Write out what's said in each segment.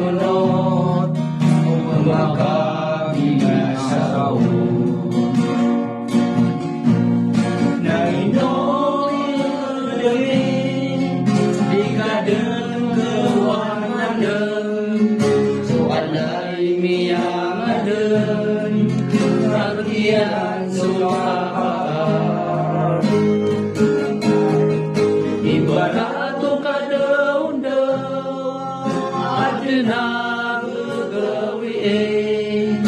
menunut maka binasa kau nainong ilawin di kaden kewanan soalay miyang aden artian sumapar ibarato kadaw-daw adna gagawiin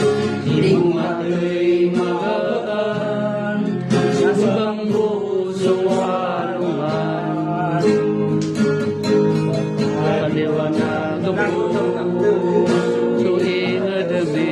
di umatay magaan sa pusong walungan kaliwanag ang tuwing adabi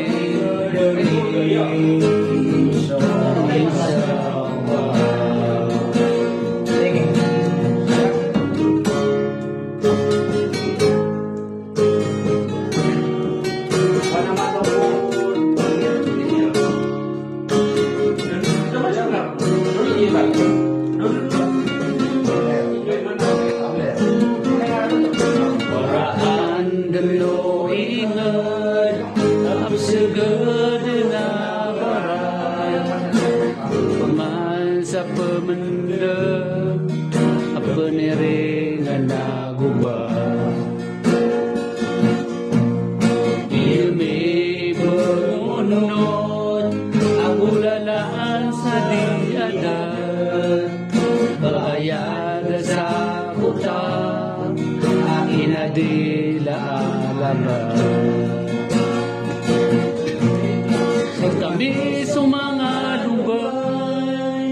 Paraan dalo ingat ang seged na barat paman sa pamendem apa niringan na gubah ilmi pengunod ang ulalaan sa diadat bayad sa utang akin na dila alaman kami sa mga lubay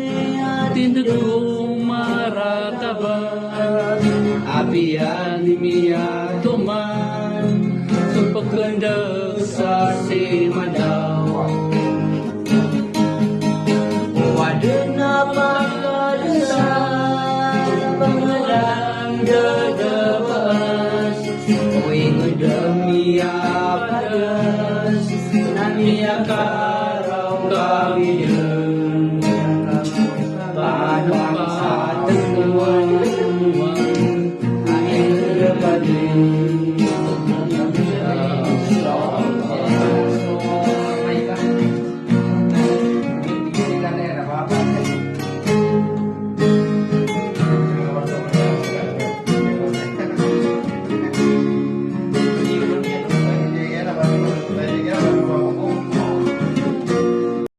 tinagong marataban apian miya tuman sa pagkandag sa simadaw wadan na pagkalasa pangalang dadabas uwing damiya padas namiya karaw kami paano